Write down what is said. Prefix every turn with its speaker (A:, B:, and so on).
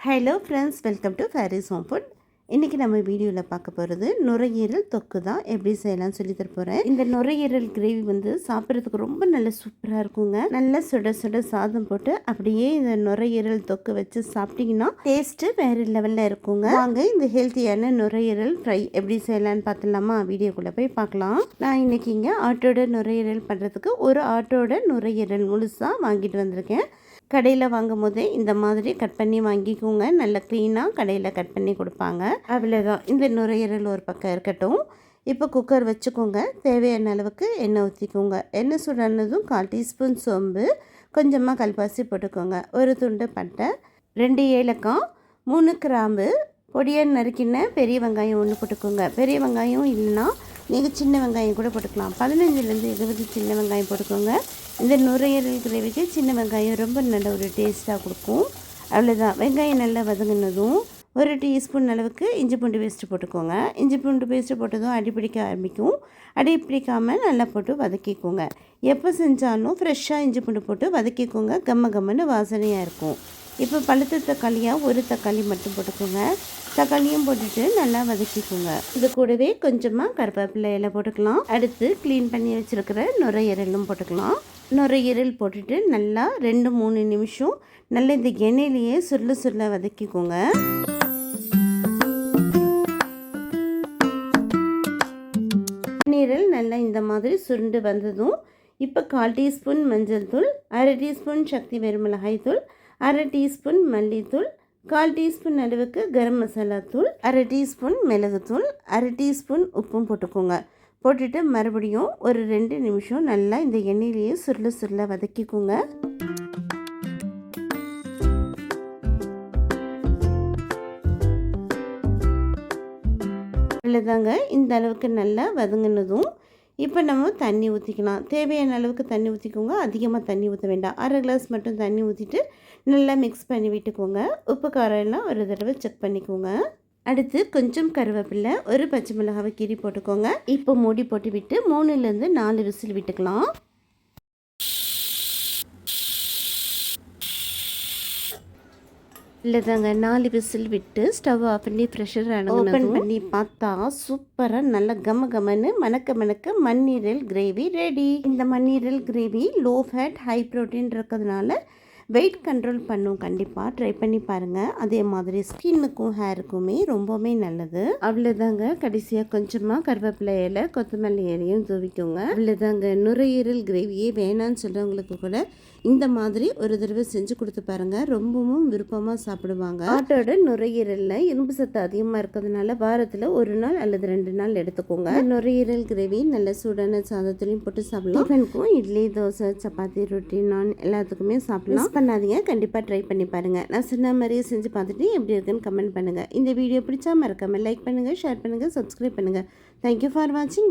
A: Hello friends, welcome to Faris home food. இன்றைக்கி நம்ம வீடியோவில் பார்க்க போகிறது நுரையீரல் தொக்கு தான் எப்படி செய்யலாம்னு சொல்லி தர போகிறேன். இந்த நுரையீரல் கிரேவி சாப்பிட்றதுக்கு ரொம்ப நல்ல சூப்பராக இருக்குங்க. நல்லா சுட சுட சாதம் போட்டு அப்படியே இந்த நுரையீரல் தொக்கு வச்சு சாப்பிட்டிங்கன்னா டேஸ்ட்டு வேறு லெவலில் இருக்குங்க. வாங்க இந்த ஹெல்த்தியான நுரையீரல் ஃப்ரை எப்படி செய்யலான்னு பார்த்துலாமா? வீடியோக்குள்ளே போய் பார்க்கலாம். நான் இன்றைக்கி இங்கே ஆட்டோட நுரையீரல் பண்ணுறதுக்கு ஒரு ஆட்டோட நுரையீரல் முழுசாக வாங்கிட்டு வந்திருக்கேன். கடையில் வாங்கும் போதே இந்த மாதிரி கட் பண்ணி வாங்கிக்கோங்க. நல்லா க்ளீனாக கடையில் கட் பண்ணி கொடுப்பாங்க. அவ்வளோதான். இந்த நுரையீரல் ஒரு பக்கம் இருக்கட்டும். இப்போ குக்கர் வச்சுக்கோங்க. தேவையான அளவுக்கு எண்ணெய் ஊற்றிக்கோங்க. எண்ணெய் சுடானதும் 1/4 டீஸ்பூன் சோம்பு, கொஞ்சமாக கல்பாசி போட்டுக்கோங்க. ஒரு துண்டு பட்டை, 2 ஏலக்காய், 3 கிராம்பு, பொடியாக நறுக்கின பெரிய வெங்காயம் 1 போட்டுக்கோங்க. பெரிய வெங்காயம் இல்லைன்னா நீங்கள் சின்ன வெங்காயம் கூட போட்டுக்கலாம். 15லேருந்து 20 சின்ன வெங்காயம் போட்டுக்கோங்க. இந்த நுரையீரல் கிரேவிக்கு சின்ன வெங்காயம் ரொம்ப நல்ல ஒரு டேஸ்ட்டாக கொடுக்கும். அவ்வளோதான். வெங்காயம் நல்லா வதங்கினதும் 1 டீஸ்பூன் அளவுக்கு இஞ்சி பூண்டு பேஸ்ட்டு போட்டுக்கோங்க. இஞ்சி பூண்டு பேஸ்ட்டு போட்டதும் அடிப்பிடிக்க ஆரம்பிக்கும். அடி பிடிக்காமல் நல்லா போட்டு வதக்கிக்கோங்க. எப்போ செஞ்சாலும் ஃப்ரெஷ்ஷாக இஞ்சி பூண்டு போட்டு வதக்கிக்கோங்க. கம்மன்னு வாசனையாக இருக்கும். இப்போ பழுத்த தக்காளியாக 1 தக்காளி மட்டும் போட்டுக்கோங்க. தக்காளியும் போட்டுட்டு நல்லா வதக்கிக்கோங்க. இது கூடவே கொஞ்சமாக கருவேப்பிலை இலை போட்டுக்கலாம். அடுத்து க்ளீன் பண்ணி வச்சுருக்கிற நுரையீரலும் போட்டுக்கலாம். நுரையீரல் போட்டுட்டு நல்லா 2-3 நிமிஷம் நல்லா இந்த எண்ணெயிலேயே சுருள வதக்கிக்கோங்க. நுரையீரல் நல்லா இந்த மாதிரி சுருண்டு வந்ததும் இப்போ 1/4 டீஸ்பூன் மஞ்சள் தூள், 1/2 டீஸ்பூன் சக்தி வெறுமிளகாய் தூள், 1/2 டீஸ்பூன் மல்லித்தூள், 1/4 டீஸ்பூன் அளவுக்கு கரம் மசாலா தூள், 1/2 டீஸ்பூன் மிளகுத்தூள், 1/2 டீஸ்பூன் உப்பும் போட்டுக்கோங்க. போட்டுட்டு மறுபடியும் ஒரு 2 நிமிஷம் நல்லா இந்த எண்ணெயிலேயே சுருள வதக்கிக்கோங்க. அவ்வளோதாங்க. இந்த அளவுக்கு நல்லா வதங்கினதும் இப்போ நம்ம தண்ணி ஊற்றிக்கலாம். தேவையான அளவுக்கு தண்ணி ஊற்றிக்கோங்க. அதிகமாக தண்ணி ஊற்ற வேண்டாம். 1/2 கிளாஸ் மட்டும் தண்ணி ஊற்றிட்டு நல்லா மிக்ஸ் பண்ணி விட்டுக்கோங்க. உப்பு காரம் எல்லாம் ஒரு தடவை செக் பண்ணிக்கோங்க. அடுத்து கொஞ்சம் கருவேப்பிலை, ஒரு பச்சை மிளகாவை கீறி போட்டுக்கோங்க. இப்போ மூடி போட்டு விட்டு 3லேருந்து 4 விசில் விட்டுக்கலாம். இல்லைதாங்க, 4 விசில் விட்டு ஸ்டவ் ஆஃப் பண்ணி ப்ரெஷர் ஓப்பன் பண்ணி பார்த்தா சூப்பராக நல்லா கம்மன்னு மணக்க மண்ணீரல் கிரேவி ரெடி. இந்த மண்ணீரல் gravy low fat high protein இருக்கிறதுனால வெயிட் கண்ட்ரோல் பண்ணும். கண்டிப்பாக ட்ரை பண்ணி பாருங்கள். அதே மாதிரி ஸ்கின்னுக்கும் ஹேருக்குமே ரொம்பவுமே நல்லது. அவ்வளோதாங்க. கடைசியாக கொஞ்சமாக கருவேப்பிலை இலை, கொத்தமல்லி இலையும் தூவிக்கோங்க. அவ்வளோதாங்க. நுரையீரல் கிரேவியே வேணான்னு சொல்கிறவங்களுக்கு கூட இந்த மாதிரி ஒரு தடவை செஞ்சு கொடுத்து பாருங்கள். ரொம்பவும் விருப்பமாக சாப்பிடுவாங்க. ஆட்டோட நுரையீரலில் இரும்பு சத்து அதிகமாக இருக்கிறதுனால வாரத்தில் 1 நாள் அல்லது 2 நாள் எடுத்துக்கோங்க. நுரையீரல் கிரேவி நல்ல சூடான சாதத்துலையும் போட்டு சாப்பிடலாம். டிஃபனுக்கும் இட்லி, தோசை, சப்பாத்தி, ரொட்டி, நான் எல்லாத்துக்குமே சாப்பிடலாம். பண்ணாதீங்க. கண்டிப்பாக ட்ரை பண்ணி பாருங்கள். நான் சொன்ன மாதிரியே செஞ்சு பார்த்துட்டு எப்படி இருக்குன்னு கமெண்ட் பண்ணுங்கள். இந்த வீடியோ பிடிச்சா மறக்காமல் லைக் பண்ணுங்கள், ஷேர் பண்ணுங்கள், சப்ஸ்கிரைப் பண்ணுங்கள். தேங்க்யூ ஃபார் வாட்சிங்.